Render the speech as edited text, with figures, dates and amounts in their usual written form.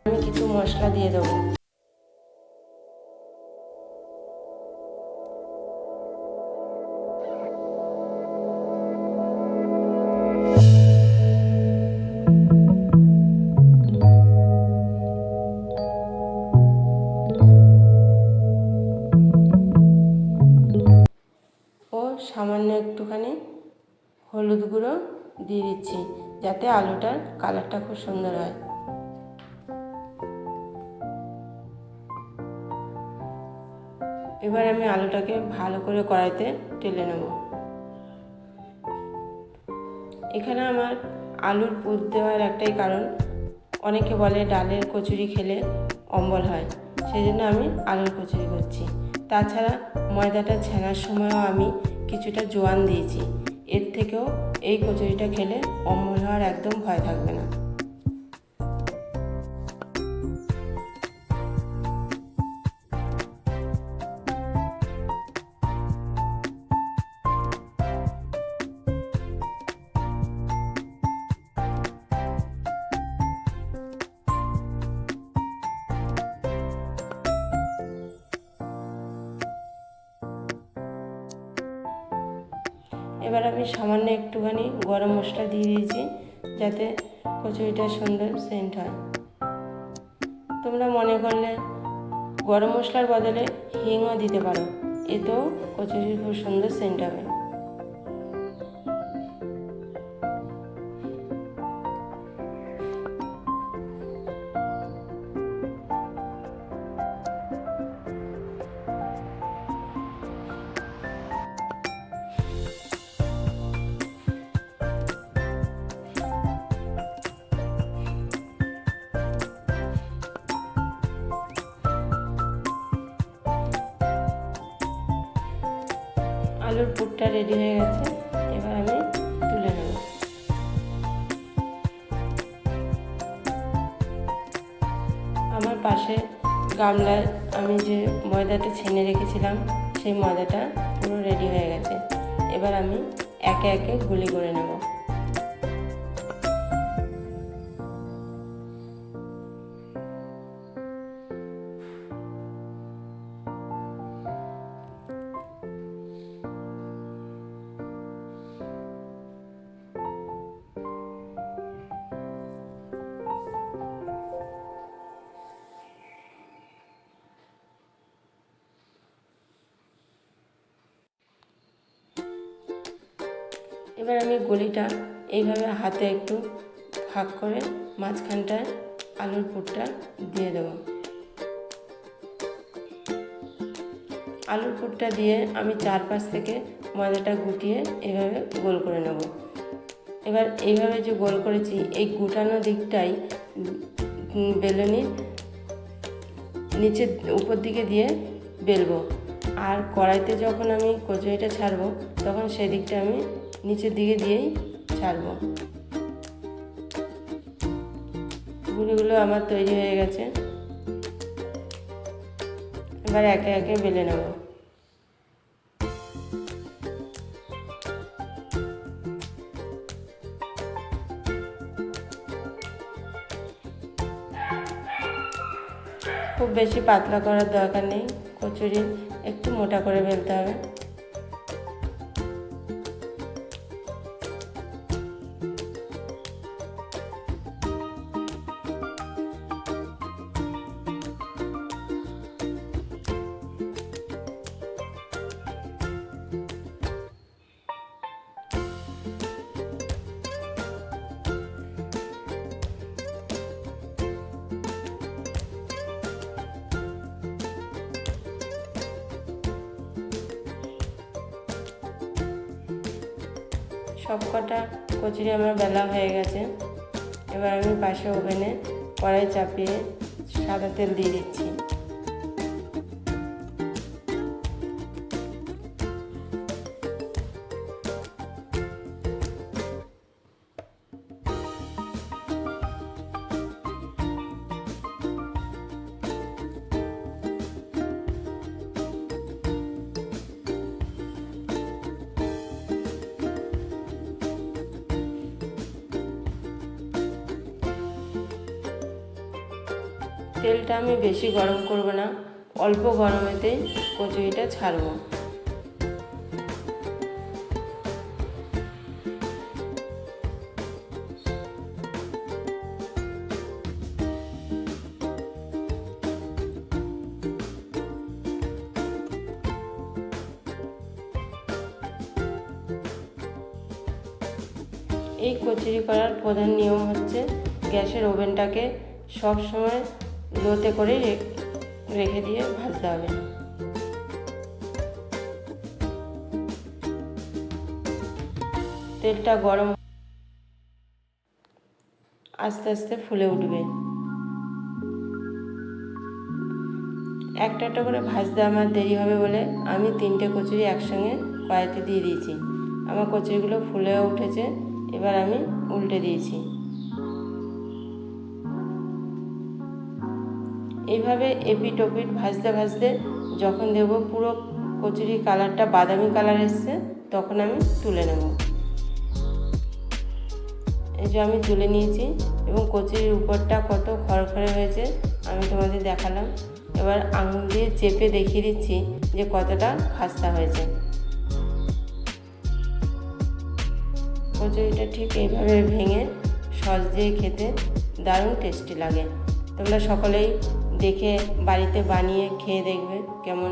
আমি কিছু মশলা দিয়ে দেবো। ও সামান্য একটুখানি হলুদ গুঁড়ো দিয়ে দিচ্ছি, যাতে আলুটার কালারটা খুব সুন্দর হয়। এবার আমি আলুটাকে ভালো করে কড়াইতে ঢেলে নেব। এখানে আমার আলুর পুর দেওয়ার একটাই কারণ, অনেকে বলে ডালের কচুরি খেলে অম্বল হয়, সেই জন্য আমি আলুর কচুরি করছি। তাছাড়া ময়দাটা ছেনার সময়ও আমি কিছুটা জোয়ান দিয়েছি, এর থেকেও এই কচুরিটা খেলে অম্বল হওয়ার একদম ভয় থাকবে না। এবার আমি সামান্য একটুখানি গরম মশলা দিয়ে দিয়েছি, যাতে কচুরিটা সুন্দর সেন্ট হয়। তোমরা মনে করলে গরম মশলার বদলে হিংও দিতে পারো, এতেও কচুরির খুব সুন্দর সেন্ট হবে। আলুর পুরটা রেডি হয়ে গেছে, এবার আমি তুলে নেব। আমার পাশে গামলায় আমি যে ময়দাটা ছেনে রেখেছিলাম, সেই ময়দাটা পুরো রেডি হয়ে গেছে। এবার আমি একে একে গুলি করে নেব। এবার আমি গলিটা এইভাবে হাতে একটু ভাগ করে মাঝখানটায় আলুর পুরটা দিয়ে দেবো। আলুর পুরটা দিয়ে আমি চারপাশ থেকে ময়দাটা গুটিয়ে এইভাবে গোল করে নেব। এবার এইভাবে যে গোল করেছি, এই গুটানো দিকটাই বেলুনির নিচে উপর দিকে দিয়ে বেলবো। আর কড়াইতে যখন আমি কচুরিটা ছাড়বো তখন সেদিকটা আমি নিচের দিকে দিয়েই ছাড়বো। গুলিগুলো আমার তৈরি হয়ে গেছে, এবার একে একে বেলে নেব। খুব বেশি পাতলা করার দরকার নেই, কচুরি একটু মোটা করে বেলতে হবে। সব কটা কচুরি আমার বেলা হয়ে গেছে। এবার আমি পাশে ওভেনে কড়াই চাপিয়ে সাদা তেল দিয়ে দিচ্ছি। তেলটা আমি বেশি গরম করব না, অল্প গরমেতেই কচুরিটা ছাড়বো। এই কচুরি করার প্রধান নিয়ম হচ্ছে গ্যাসের ওভেনটাকে সব সময় লোতে করে রেখে দিয়ে ভাজতে হবে। তেলটা গরম আস্তে আস্তে ফুলে উঠবে। একটা একটা করে ভাজতে আমার দেরি হবে বলে আমি 3টে কচুরি একসঙ্গে কড়াইতে দিয়ে দিয়েছি। আমার কচুরিগুলো ফুলেও উঠেছে, এবার আমি উল্টে দিয়েছি। এইভাবে এপিট ওপিট ভাজতে ভাজতে যখন দেব পুরো কচুরির কালারটা বাদামি কালার এসছে তখন আমি তুলে নেব। এই যে আমি তুলে নিয়েছি এবং কচুরির উপরটা কত খড়খড়ে হয়েছে আমি তোমাদের দেখালাম। এবার আঙুল দিয়ে চেপে দেখিয়ে দিচ্ছি যে কতটা খাস্তা হয়েছে। কচুরিটা ঠিক এইভাবে ভেঙে সস দিয়ে খেতে দারুণ টেস্টি লাগে। তোমরা সকলেই দেখে বাড়িতে বানিয়ে খেয়ে দেখবে কেমন